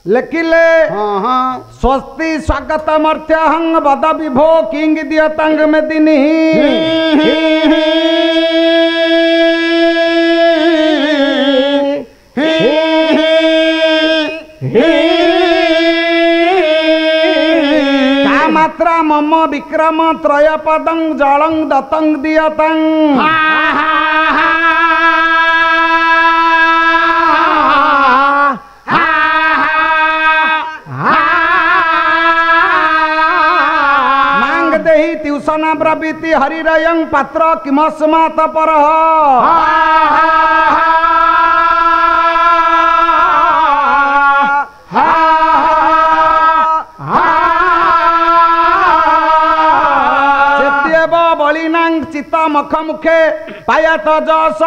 लेखिले स्वस्ति स्वागत मर्त्यहंग बद विभो किंग दिय तंग में दिनी का मात्रा मम विक्रम त्रय पदं जलं दतं दियतं त्युसना प्रवृत्ति हरिरयं पात्र किमस्मात् परः चेत्येव बलिनां चित्त मुख मुखे पायत जस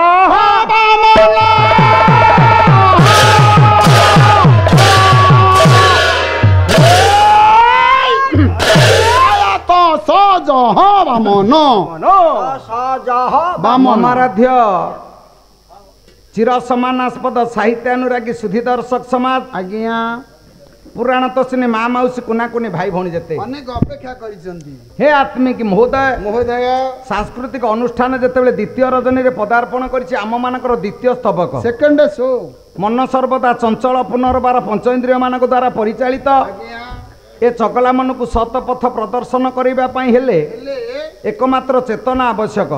बामनाराध्य चिर समानास्पद साहित्य अनुरागी सुधी दर्शक समाज आज्ञा पुराण तो सिने माँ मौसी कुना कुनी भाई भौणी जेते अनेक अपेक्षा करिसंती हे आत्मिक महोदय महोदय सांस्कृतिक अनुष्ठान जेतेबेले द्वितीय रजनी रे पदार्पण करिछि आम मानकर द्वितीय स्तबक सेकंड शो मन सर्वदा चंचल पुनर्बार पंच इंद्रिय मानक द्वारा परिचालित ए चकला मन को सत पथ प्रदर्शन करबा पई हेले एकमात्र चेतना आवश्यक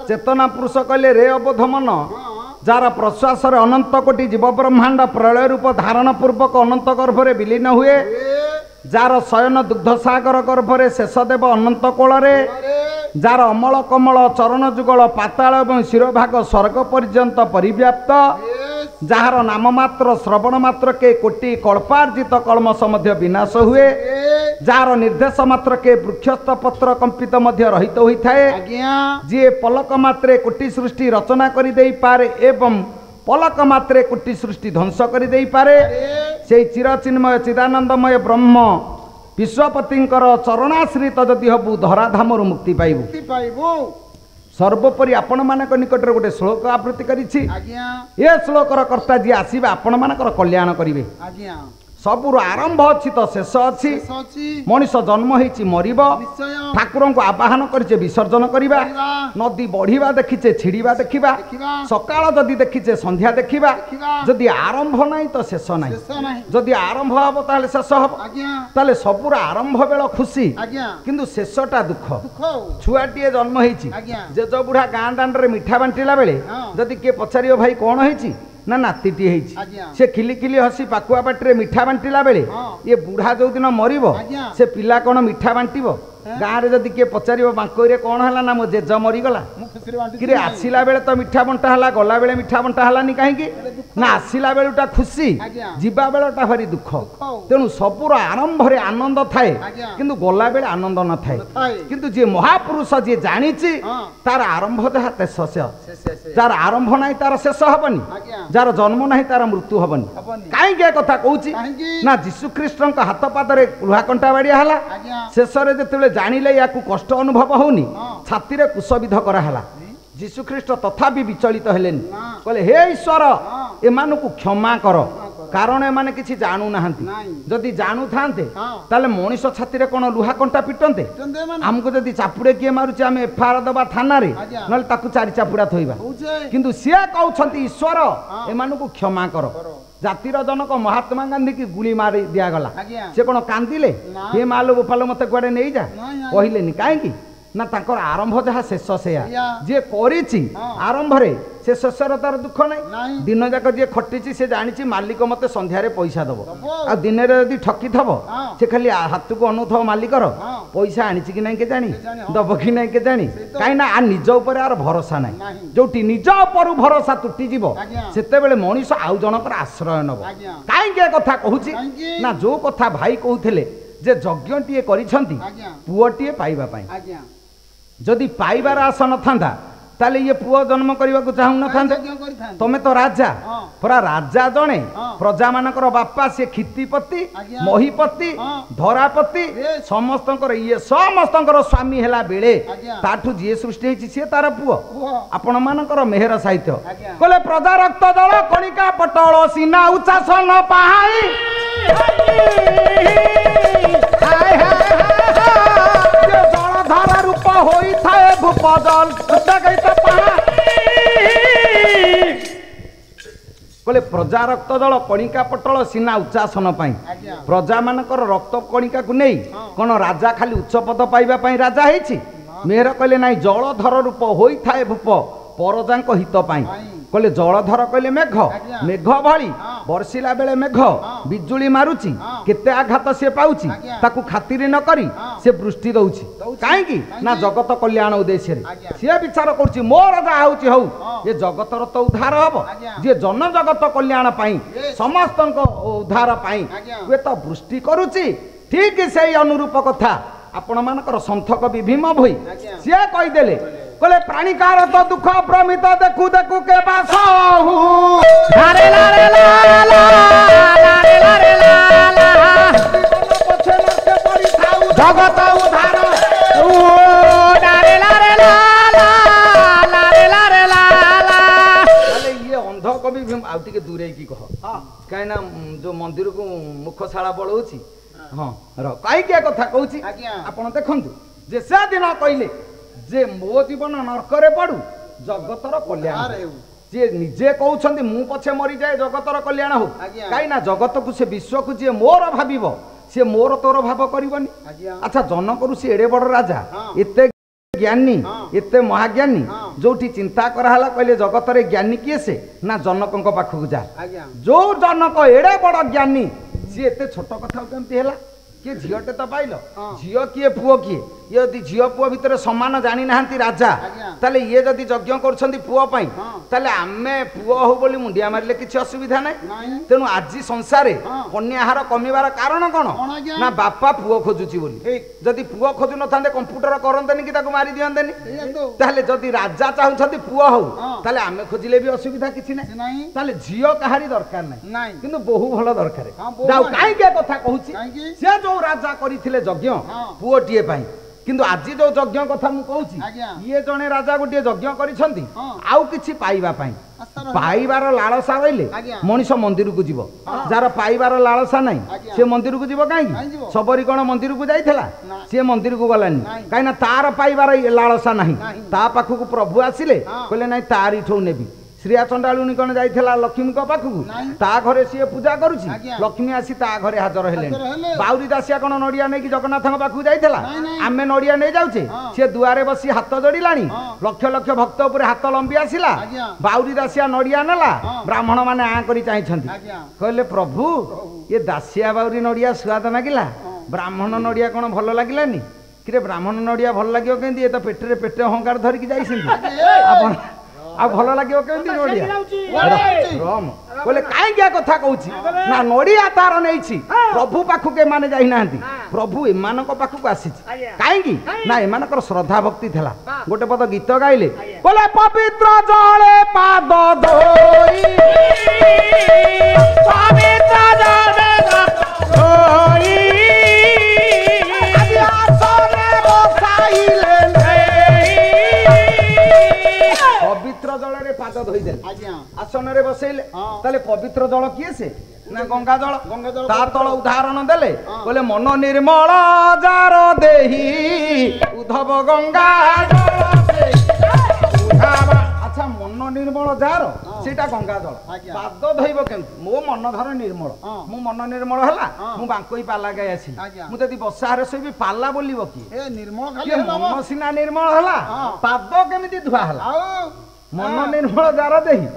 चेतना पुरुष कहले रे अबोध मन जार प्रश्वास अनंत कोटि जीव ब्रह्मांड प्रलय रूप धारण पूर्वक अनंत गर्भरे विलीन हुए जार शयन दुग्ध सागर गर्भरे शेषदेव अनंत कोଳରେ जार अमल कमल चरण जुगल पाताल एवं शिरोभाग स्वर्ग पर्यंत परिव्याप्त जार नाम मात्र श्रवण मात्र के कोटि कल्पार्जित कलमस मध्य विनाश हुए जार निर्देश मात्र के वृक्षस्थ पत्र कंपित मध्य रहित होइथाए जी पलक मात्रे कोटि सृष्टि रचना करि देई पारे एवं पलक मात्रे कोटि सृष्टि ध्वंस करि देई पारे से चिरचिन्मय चिदानंदमय ब्रह्म विश्वपतिंकर चरणाश्रित जदि हबु धराधामरु मुक्ति पाइबु सर्वोपरि आपण मानक निकट गोटे श्लोक आवृत्ति करिछि ये श्लोकर कर्ता जी आसीबा आपण मानकर कल्याण करिवे सबुर आरंभ अच्छी तो शेष अच्छी मनीष जन्म होइछि मरिबो ठाकुर को आवाहन करिचे विसर्जन करिबा नदी बढ़िबा देखिचे छिड़ीबा देखिबा सकाळ जदि देखिचे संध्या देखिबा जदि आरंभ नाही तो शेष नाही जदि आरंभ हबो ताले शेष हबो ताले सबुर आरंभ बेल खुशी किंतु शेषटा दुख छुआटिए जन्म होइछि जेज बुढ़ा गाँ दांड रे मिठा बांटिला बेले जदि के पचारियो भाई कोन होइछि ना नातीटी से खिली खिली हसी पाकुआ पाटी मिठा बांटिला बेले ये बुढ़ा जो दिन मरिबो से पिला कौन मिठा बांटिबो गाँव में जदि किए पचार बांकोरे कौन है ना मो जेज मरीगला कि आसला बेले तो मिठा बंटा है गला बेले मिठा बंटा है कहीं ना आसला बेलूटा खुशी जीवा बेलटा भारी दुख तेणु सबूर आरंभ आनंद थाए किंतु गला बेले आनंद न थाए किंतु जी महापुरुष जी जानी तार आरंभ जहाँ शेष जार आरंभ ना तार शेष हेनी जार जन्म ना तार मृत्यु हेनी कहीं कथा कहूँ ना जीशुख्रीष्ट हाथ पादे लुहा कंटा बाड़िया शेष जो जानिले या कष्ट अनुभव होनी छाती रे कुशविध कराला जीशुख्रीष्ट तथापि विचलित हेलेनी कहले हे ईश्वर एमान को क्षमा कर कारण एमाने किछि जानू नाहंती जदि जानू थांते ताले मनीष छाती रे कोन लुहा कंटा पिटंते हमको जदि चापुड़े किए मारुचे आम एफआईआर दबा थाना रे नले ताकू चारि चापुड़ा थोइबा किंतु सिया कहउछंती ईश्वर एमान को क्षमा कर जातिर जनक महात्मा गांधी की गुली मारी दिया गला से कौन कांदिले हे मालो गोपाल मत कुआडे नहीं जा कहलेनी कहीं ना तांकर आरंभ जहाँ शेष से जी करिछि आरंभ रे से शेषर तार दुख नहीं दिन जाक जी खटी से जानी मालिक मत संध्यारे पैसा दब आ दिन यदि ठकी थब से खाली हाथ को अनुथव मालिकर पैसा आनी कि नहीं के जानी दब कि नहीं के जानी कहीं ना निज उपर यार भरोसा ना जो निज उपर भरोसा तुटी जीव सेते बेले मनीष आउ जनकर आश्रय नब कहीं कथा कहूँ ना जो कथा भाई कहते जे यज्ञ करिछंती पुओटीए पाइबा पाई जदि पाइबार आस न था ताले ये पुओ जन्म करने को चाहू न था तमें तो राजा परा राजा जड़े प्रजा मानकर बापा सी क्षितिपति महीपति धरापति समस्त ये समस्त स्वामी है बेले ताठू जी सृष्टि सी तार पुओ आपण मानकर मेहर साहित्य कहले प्रजा रक्त दल कणिका पटल सीना उचास न पाई ଜଳଧାରା ରୂପ ହୋଇଥାଏ ଭୂପ ଜଳ କହିଲେ ପ୍ରଜା ରକ୍ତ ଜଳ କଣିକା ପଟଳ ସିନା ଉଚ୍ଚାସନ ପାଇଁ ପ୍ରଜା ମାନଙ୍କର ରକ୍ତ କଣିକାକୁ ନେଇ କଣ ରାଜା ଖାଲି ଉଚ୍ଚ ପଦ ପାଇବା ପାଇଁ ରାଜା ହେଇଛି? ମେହେର କହିଲେ ନାଇଁ ଜଳଧର ରୂପ ହୋଇଥାଏ ଭୂପ ପରଜାଙ୍କ ହିତ ପାଇଁ। କହିଲେ ଜଳଧର କହିଲେ ମେଘ, ମେଘ ଭଳି ବର୍ଷିଲା ବେଳେ ମେଘ ବିଜୁଳି ମାରୁଛି, କେତେ ଆଘାତ ସେ ପାଉଛି, ତାକୁ ଖାତିର ନ କରି ସେ ବୃଷ୍ଟି ଦଉଛି। କାହିଁକି ନା ଜଗତ କଲ୍ୟାଣ ଉଦ୍ଦେଶ୍ୟରେ ସିଏ ବିଚାର କରୁଛି ମୋର ଯାହା ହଉଛି ହଉ, ଏ ଜଗତର ତ ଉଦ୍ଧାର ହବ, ଯିଏ ଜନ ଜଗତ କଲ୍ୟାଣ ପାଇଁ ସମସ୍ତଙ୍କ ଉଦ୍ଧାର ପାଇଁ ହୁଏତ ବୃଷ୍ଟି କରୁଛି। ଠିକ ସେଇ ଅନୁରୂପ କଥା ଆପଣ ମାନଙ୍କର ସନ୍ଥ କବି ଭୀମ ଭୋଇ ସିଏ କହିଦେଲେ। କହିଲେ ପ୍ରାଣିକାର ତ ଦୁଃଖ ପ୍ରମିତ ଦେଖୁ ଦେଖୁ କେ ବାସ ଜଗତ ଉଦ୍ଧାର ଇଏ ଅନ୍ଧ କବି ଭୀମ। ଆଉ ଟିକେ ଦୂରେଇକି କହ କାହିଁକି ନା ଯୋଉ ମନ୍ଦିରକୁ ମୁଖଶାଳା ବଳଉଛି। ହଁ କାହିଁକି ଏ କଥା କହୁଛି ଆପଣ ଦେଖନ୍ତୁ ଯେ ସେଦିନ କହିଲେ ଯେ ମୋ ଜୀବନ ନର୍କରେ ପଡୁ ଜଗତର କଲ୍ୟାଣ। ଯିଏ ନିଜେ କହୁଛନ୍ତି ମୁଁ ପଛେ ମରିଯାଏ ଜଗତର କଲ୍ୟାଣ ହଉ, କାହିଁକି ନା ଜଗତକୁ ସେ ବିଶ୍ୱକୁ ଯିଏ ମୋର ଭାବିବ ସିଏ ମୋର ତୋର ଭାବ କରିବନି। ଆଚ୍ଛା ଜନକରୁ ସେ ଏଡେ ବଡ ରାଜା, ଏତେ ଜ୍ଞାନୀ, ଏତେ ମହାଜ୍ଞାନୀ, ଯୋଉଠି ଚିନ୍ତା କରାହେଲା କହିଲେ ଜଗତରେ ଜ୍ଞାନୀ କିଏ ସେ ନା ଜନକଙ୍କ ପାଖକୁ ଯା। ଯୋଉ ଜନକ ଏଡେ ବଡ ଜ୍ଞାନୀ ସିଏ ଏତେ ଛୋଟ କଥା କେମିତି ହେଲା? କିଏ ଝିଅଟେ ତ ପାଇଲ, ଝିଅ କିଏ ପୁଅ କିଏ? ଇଏ ଯଦି ଝିଅ ପୁଅ ଭିତରେ ସମାନ ଜାଣି ନାହାନ୍ତି ରାଜା, ତାହେଲେ ଇଏ ଯଦି ଯଜ୍ଞ କରୁଛନ୍ତି ପୁଅ ପାଇଁ, ତାହେଲେ ଆମେ ପୁଅ ହଉ ବୋଲି ମୁଣ୍ଡିଆ ମାରିଲେ କିଛି ଅସୁବିଧା ନାହିଁ। ତେଣୁ ଆଜି ସଂସାରରେ କନ୍ୟାହାର କମିବାର କାରଣ କଣ ନା ବାପା ପୁଅ ଖୋଜୁଛି ବୋଲି। ଯଦି ପୁଅ ଖୋଜୁ ନଥାନ୍ତେ କମ୍ପ୍ୟୁଟର କରନ୍ତେନି କି ତାକୁ ମାରି ଦିଅନ୍ତେନି। ତାହେଲେ ଯଦି ରାଜା ଚାହୁଁଛନ୍ତି ପୁଅ ହଉ ତାହେଲେ ଆମେ ଖୋଜିଲେ ବି ଅସୁବିଧା କିଛି ନାହିଁ। ତାହେଲେ ଝିଅ କାହାରି ଦରକାର ନାହିଁ, କିନ୍ତୁ ବୋହୁ ଭଲ ଦରକାର। କାହିଁକି କଥା କହୁଛି ସେ ଯୋଉ ରାଜା କରିଥିଲେ ଯଜ୍ଞ ପୁଅଟିଏ ପାଇଁ, କିନ୍ତୁ ଆଜି ଯୋଉ ଯଜ୍ଞ କଥା ମୁଁ କହୁଛି ଇଏ ଜଣେ ରାଜା ଗୋଟିଏ ଯଜ୍ଞ କରିଛନ୍ତି ଆଉ କିଛି ପାଇବା ପାଇଁ। ପାଇବାର ଲାଳସା ରହିଲେ ମଣିଷ ମନ୍ଦିରକୁ ଯିବ, ଯାହାର ପାଇବାର ଲାଳସା ନାହିଁ ସେ ମନ୍ଦିରକୁ ଯିବ କାହିଁକି? ସବରୀ କଣ ମନ୍ଦିରକୁ ଯାଇଥିଲା? ସିଏ ମନ୍ଦିରକୁ ଗଲାନି କାହିଁକି ନା ତାର ପାଇବାର ଲାଳସା ନାହିଁ। ତା ପାଖକୁ ପ୍ରଭୁ ଆସିଲେ କହିଲେ ନାଇଁ ତାରିଠୁ ନେବି। ଶ୍ରୀୟା ଚଣ୍ଡାଳୁଣୀ କଣ ଯାଇଥିଲା ଲକ୍ଷ୍ମୀଙ୍କ ପାଖକୁ? ତା ଘରେ ସିଏ ପୂଜା କରୁଛି, ଲକ୍ଷ୍ମୀ ଆସି ତା ଘରେ ହାଜର ହେଲେଣି। ବାଉରୀ ଦାସିଆ କଣ ନଡିଆ ନେଇକି ଜଗନ୍ନାଥଙ୍କ ପାଖକୁ ଯାଇଥିଲା? ଆମେ ନଡିଆ ନେଇ ଯାଉଛେ, ସିଏ ଦୁଆରେ ବସି ହାତ ଯୋଡ଼ିଲାଣି, ଲକ୍ଷ ଲକ୍ଷ ଭକ୍ତ ଉପରେ ହାତ ଲମ୍ବି ଆସିଲା। ବାଉରୀ ଦାସିଆ ନଡିଆ ନେଲା, ବ୍ରାହ୍ମଣ ମାନେ ଆଁ କରି ଚାହିଁଛନ୍ତି, କହିଲେ ପ୍ରଭୁ ଇଏ ଦାସିଆ ବାଉରୀ ନଡିଆ ସୁଆଦ ଲାଗିଲା, ବ୍ରାହ୍ମଣ ନଡିଆ କଣ ଭଲ ଲାଗିଲାନି? କିରେ ବ୍ରାହ୍ମଣ ନଡିଆ ଭଲ ଲାଗିବ କେମିତି? ଏ ତ ପେଟରେ ପେଟେ ଅହଙ୍କାର ଧରିକି ଯାଇଛନ୍ତି, ଆପଣ ଆଉ ଭଲ ଲାଗିବ କେମିତି ନଡିଆ? କହିଲେ କାହିଁକି କଥା କହୁଛି ନା ନଡିଆ ତାର ନେଇଛି ପ୍ରଭୁ ପାଖକୁ ଏମାନେ ଯାଇନାହାନ୍ତି, ପ୍ରଭୁ ଏମାନଙ୍କ ପାଖକୁ ଆସିଛି। କାହିଁକି ନା ଏମାନଙ୍କର ଶ୍ରଦ୍ଧା ଭକ୍ତି ଥିଲା। ଗୋଟେ ପଦ ଗୀତ ଗାଇଲେ, କହିଲେ ପବିତ୍ର ଜଳେ ପାଦ ଧୋଇ, ପବିତ୍ର ଜଳେ ଧୋଇ ପବିତ୍ର ଜଳରେ ପାଦ ଧୋଇଦେଲେ, ଆସନରେ ବସେଇଲେ, ତାହେଲେ ପବିତ୍ର ଜଳ କିଏ ସେ ନା ଗଙ୍ଗା ଜଳ। ତା ତଳ ଉଦାହରଣ ଦେଲେ, କହିଲେ ମନ ନିର୍ମଳ ଯାର ଦେହି ଉଦ୍ଧବ ଗଙ୍ଗା ଜଳ। ଆଚ୍ଛା ମନ ନିର୍ମଳ ଯାର ସେଇଟା ଗଙ୍ଗା ଜଳ, ପାଦ ଧୋଇବ କେମିତି? ମୋ ମନ ଧର ନିର୍ମଳ, ମୁଁ ମନ ନିର୍ମଳ ହେଲା ମୁଁ ବାଙ୍କୋଇ ପାଲା ଗାଇ ଆସିବି, ମୁଁ ଯଦି ବର୍ଷାରେ ଶୋଇବି ପାଲା ବୋଲିବ କିଏ? ମନ ସିନା ନିର୍ମଳ ହେଲା, ପାଦ କେମିତି ଧୁଆ ହେଲା? ମନ ନିର୍ମଳ ଯାର ଦେହି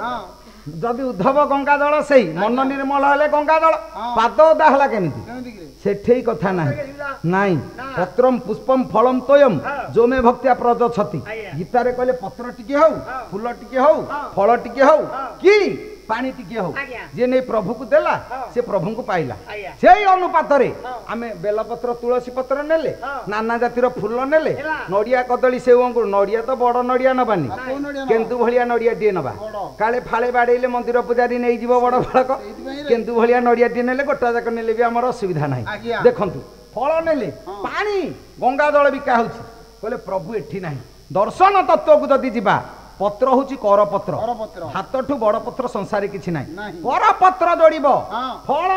ଯଦି ଉଦ୍ଧବ ଗଙ୍ଗା ଜଳ ସେଇ ମନ ନିର୍ମଳ ହେଲେ ଗଙ୍ଗା ଜଳ, ପାଦ ଓଦା ହେଲା କେମିତି? ସେଠେଇ କଥା ନାହିଁ ନାଇଁ। ପତ୍ରମ୍ ପୁଷ୍ପମ୍ ଫଳମ୍ ତୋୟମ୍ ଯୋମେ ଭକ୍ତିଆ ପ୍ରଯଛତି। ଗୀତାରେ କହିଲେ ପତ୍ର ଟିକେ ହଉ, ଫୁଲ ଟିକେ ହଉ, ଫଳ ଟିକେ ହଉ କି ପାଣି ଟିକେ ହଉ, ଯିଏ ନେଇ ପ୍ରଭୁକୁ ଦେଲା ସେ ପ୍ରଭୁଙ୍କୁ ପାଇଲା। ସେଇ ଅନୁପାତରେ ଆମେ ବେଲପତ୍ର ତୁଳସୀ ପତ୍ର ନେଲେ, ନାନା ଜାତିର ଫୁଲ ନେଲେ, ନଡିଆ କଦଳୀ ସେଉ ଅଙ୍ଗୁର, ନଡିଆ ତ ବଡ ନଡିଆ ନବାନି, କେନ୍ଦୁ ଭଳିଆ ନଡିଆଟିଏ ନବା, କାଳେ ଫାଳେ ବାଡେଇଲେ ମନ୍ଦିର ପୂଜାରୀ ନେଇଯିବ ବଡ ଫଳକ। କେନ୍ଦୁ ଭଳିଆ ନଡିଆଟିଏ ନେଲେ ଗୋଟା ଯାକ ନେଲେ ବି ଆମର ଅସୁବିଧା ନାହିଁ। ଦେଖନ୍ତୁ ଫଳ ନେଲେ, ପାଣି ଗଙ୍ଗା ଜଳ ବିକା ହଉଛି, କହିଲେ ପ୍ରଭୁ ଏଠି ନାହିଁ। ଦର୍ଶନ ତତ୍ଵକୁ ଯଦି ଯିବା पत्र होची करपत्र हाथठू बड़ पत्र संसार किछि नाही करपत्र जोड़िब फल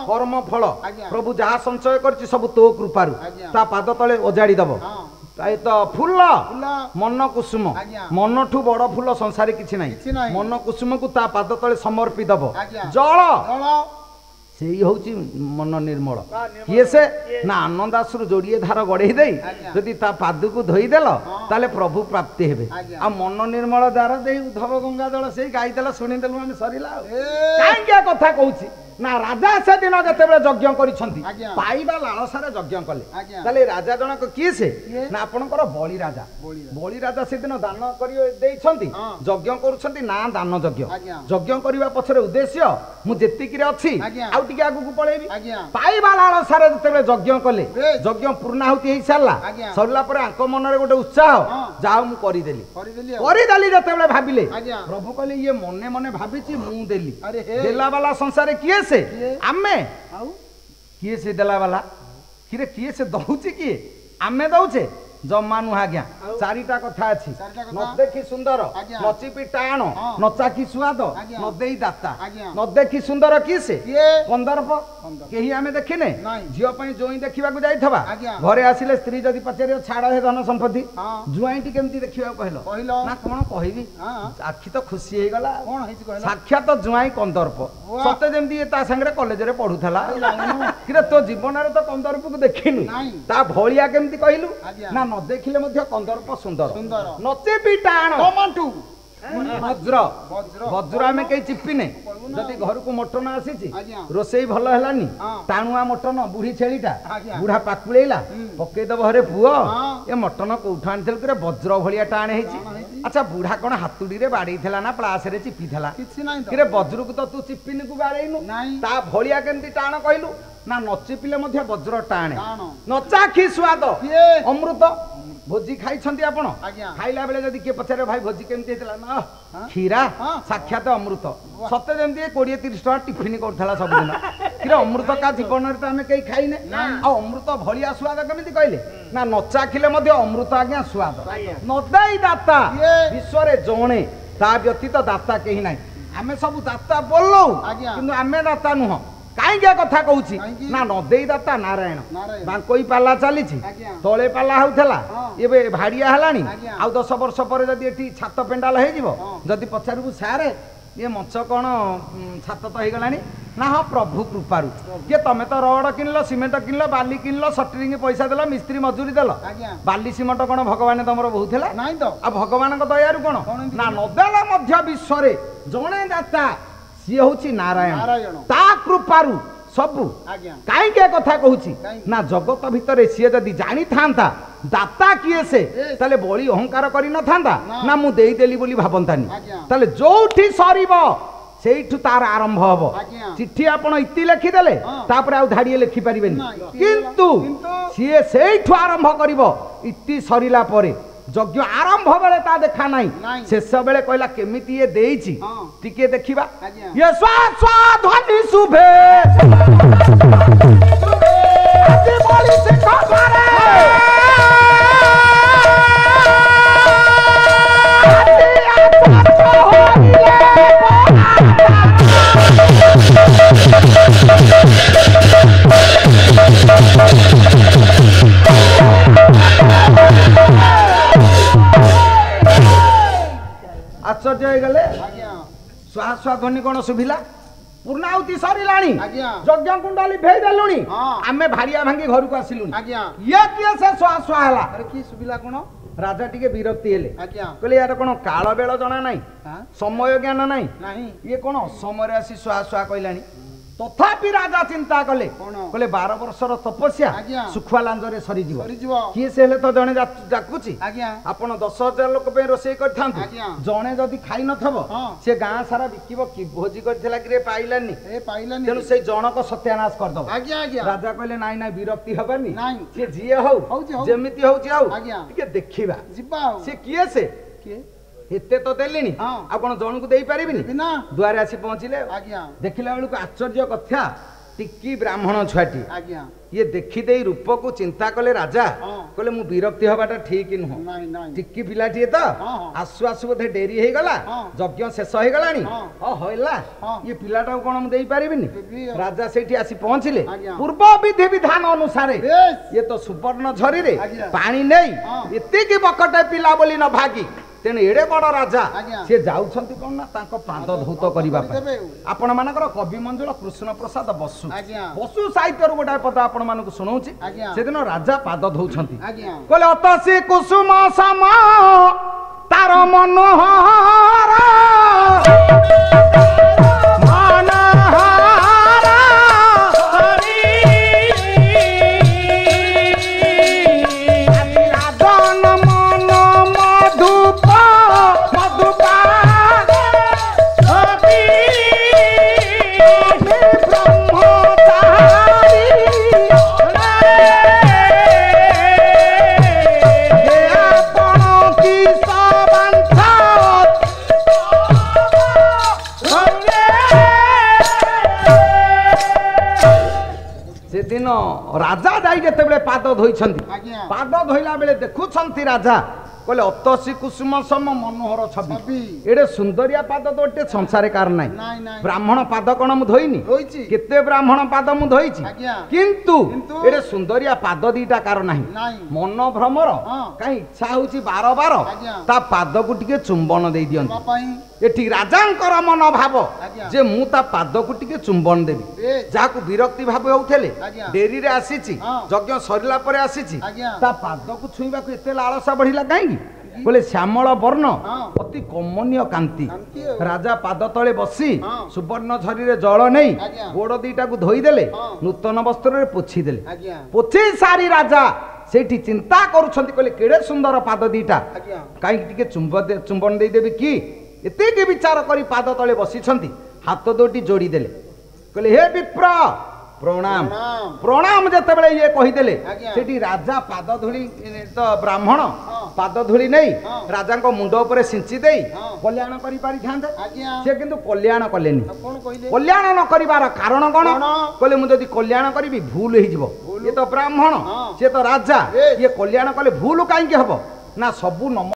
कर्म फल प्रभु जहा संचय करछि सब तो कृपारु ता पाद तले ओजाड़ी दबो तो फूल मन कुसुम मनठू बड़ फूल संसार किछि नाही मन कुसुम को ता पाद तले समर्पी दबो जल से होची मन निर्मल किए से ना आनंदाश्रु जोड़िए धार गढ़े दे जदि ता पाद को धोईदेल ताले प्रभु प्राप्ति हेबे आ मन निर्मल द्वारा दे उद्धव गंगा जल से गाईदेल शुणीदेलु आम सरिला काई कथा कहूची ना राजा से दिन जते यज्ञ करिसंती पाइबा लालसारे यज्ञ कले ताले राजा जनक किए से ना आपनकर बळी राजा से दिन दान करि देइसंती यज्ञ करूसंती ना दान यज्ञ यज्ञ करिवा पछरे उद्देश्य मु जेतिकिरे अछि आउ टिके आगु को पळेबी पाइबा लालसारे जते यज्ञ कले यज्ञ पूर्णाहुति हेइ सरला परे आंक मनरे गोटे उत्साह जाओ मु करि देली जते भाबिले प्रभु कहले ये मने मने भाबिछि मु देली देला वाला संसार किए से आमे किए से देला वाला किरे किए से दउची किए आमे दउचे जमा नुह आज्ञा चारिटा कथा अछि न देखी सुंदर न चिपी टाण न चाखी स्वाद न देई दाता न देखी सुंदर किए से कंदर्प केही आमे देखिने झियो पई जोई देखिबा को जाइथबा घरे आसिले स्त्री जदी पचारे छाड़ हे धन संपत्ति जुआईटी केमती देखिबा कहलो ना कोन कहिबी आखि तो खुशी हे गला कोन हेछि कहलो साक्षात जुआई कंदर्प सते जेमती ता संगरे कॉलेज रे पढुथला किरे तो जीवन रे तो कंदर्प को देखिनु ता भोलिया केमती कहिलु ना न देखिले मध्य कंदर्प सुंदर नचे भी टाण टमाटू वज्र वज्र आमे कई चिपिने जदि घर को मटन आसी रोसई भल हेलानी टाणुआ मटन बुढ़ी छेलीटा बुढ़ा पाकुलेला पकई दब हरे पुओ ए मटन कोठा आनिथिल करे वज्र भलिया टाण हेछि अच्छा बुढ़ा कोन हातुडी रे बाड़ी थला ना प्लास रे चिपी थला किछि नाही तो करे वज्र को तो तू चिपिन को बाड़ेइनु ता भलिया केंती टाण कहिलु ना नचिपिले मध्य वज्र टाणे नचाखी स्वाद अमृत भोजी खाई छंती आपण खाइला बेले जदी के पछरे भाई भोजी केमती हेतला ना खीरा साक्षात अमृत सते जेमती 20 30 टका टिफिन करथला सब दिन किरे अमृत का जीवन रे त हमें कई खाइने आ अमृत भलिया स्वाद केमती कहले ना नचा खिले मध्य अमृत आज्ञा स्वाद नदेई दाता विश्व रे जणे ता व्यतीत दाता केही नाही हमें सब दाता बोललो किंतु हमें दाता नुह काई कथा कहूची ना नदेई दाता नारायण बांकोई पाला चली तले पाला होउथला एबे भाड़िया हलानी आ 10 वर्ष पर जदी एठी छात पेंडाल हे जिवो जदी पछारु सारे ये मंच कौन छात तो हो गलानी ना हाँ प्रभु कृपारू ये तमें तो रड किनल सीमेंट किनल बाली किनल सटरिंग पैसा देल मिस्त्री मजूरी देल बाली सीमेंट कौन भगवान तुम बहुत है ना तो आ भगवान दयारू कौन ना नदेला मध्य विश्व जड़े दाता सी हूँ नारायण ता कृपारू सबू कहीं कथा कहूची ना जगत भितर सी जदि जानी था दाता किए से ताले बड़ी अहंकार करी न थांदा ना मु देई देली बोली भाबंतानी ताले जोठी सरीबो सेठू तार आरंभ हबो चिट्ठी आपण इति लिखि देले तापर आ धाड़िए लिखि परिबेनी किंतु सी सेठू आरंभ करिवो इति सरीला परे यज्ञ आरंभ बेले ता देखा नहीं शेष बेले कहला केमिति ये देइछि टिके देखिबा ये स्वा स्वा ध्वनि सुभे आज बोली से खबरे आश्चर्य हो गले स्वा स्वा ध्वनि कौन शुभिला पूर्णाहुति सरिलाणी यज्ञ कुंडली भेई देलुनी आमे भाड़िया भांगी घर को आसिलुनी ये किए से स्वा स्वा हला अरे की शुभिला कौन राजा टिके विरक्ति हेले कहले यार कौन काल बेल जना नहीं समय ज्ञान नहीं ये कौन असमय आसी स्वा स्वा कहलानी तथापि राजा चिंता कले कहले 12 वर्षर तपस्या सुखुआ लांजरे सरी जीव किए से हेले तो जणे डाकुची आपण 10,000 लोक पे रोसई करथांतु जणे जदी खाई नथबो से गां सारा बिकिबो कि भोजी करथिला कि रे पाइलानी तेनु से जनक सत्यानाश कर दबो राजा कहले नाइ नाइ विरक्ति हबनी से जिए हो जेमिति होची आउ टिके देखिबा जिबा से किए से एते तो देलिनी आ कोन जण को देई परिबिनी द्वारे आसी पहुंचिले देखिला बेलू आश्चर्य कथा टिकी ब्राह्मण छुआटी आज्ञा ये देखी दे रूप को चिंता कले राजा कहले मु विरक्ति हवाटा ठीक नुह टिकी पिलाटी तो आसु आसु बोधे डेरी हो गला यज्ञ शेष हो गलानी होला ये पिलाटा कौन मुझे पारिबिनी राजा सेठी आसी पहुंचले पूर्व विधि विधान अनुसार ये तो सुवर्ण झरी रे पानी नहीं एतिकी बकटे पिला बोली न भागी तेणु एड़े बड़ राजा सी जाउछंती कोन ना तांको पाद धौत करबा पय आपण मानकर कवि मंजुल कृष्ण प्रसाद बसु बसु साहित्य रो गोटा पद आपण मानको सुनौछि से दिन राजा पाद धौछंती कहले अतसी कुसुम सम तार मनोहर राजा जाई जेते बेले पाद धोइछंती पाद धोइला बेले देखुछंती राजा कहले अतसी कुसुम सम मनोहर छवि एडे सुंदरिया पाद तो एटे संसार कार नाही ब्राह्मण पाद कोन मु धोइनी केते ब्राह्मण पाद मु धोइछि किंतु एडे सुंदरिया पाद दीटा कार नाही मन भ्रमर काई इच्छा होछि बार बार ता पाद को टिके चुंबन देई दियंती एठी राजांकर मन भाव जे मु ता पाद को टिके चुंबन देबी जाको विरक्ति भाव होउथले डेरी रे आसीछि यज्ञ सरिला परे आसीछि ता पाद को छुईबा को एते लालसा बढ़िला काई बोले श्यामल वर्ण अति कमनीय कांति राजा पाद तले बसी सुवर्ण झरी रे जल नहीं गोड़ दीटा को धोई देले नूतन वस्त्र रे पोछि देले पोछि सारी राजा सेठी चिंता करूछंती कहले केडे सुंदर पाद दीटा काई टिके चुंबन दे देबी की एते के विचार करी पाद तले बसी छंती हाथ दोटी जोड़ी देले कहले हे विप्र प्रणाम प्रणाम जते बेले ये कहि देले सेठी राजा पाद धुली तो ब्राह्मण पाद धुली नहीं राजा को मुंड ऊपर सिंची देई कल्याण करि पारि थांते से किंतु कल्याण कलेनी कल्याण न करिवार कारण कोन कहले मु जदी कल्याण करिवि भूल हे जिवो ये तो ब्राह्मण से तो राजा ये कल्याण कले भूल काई के हबो ना सबु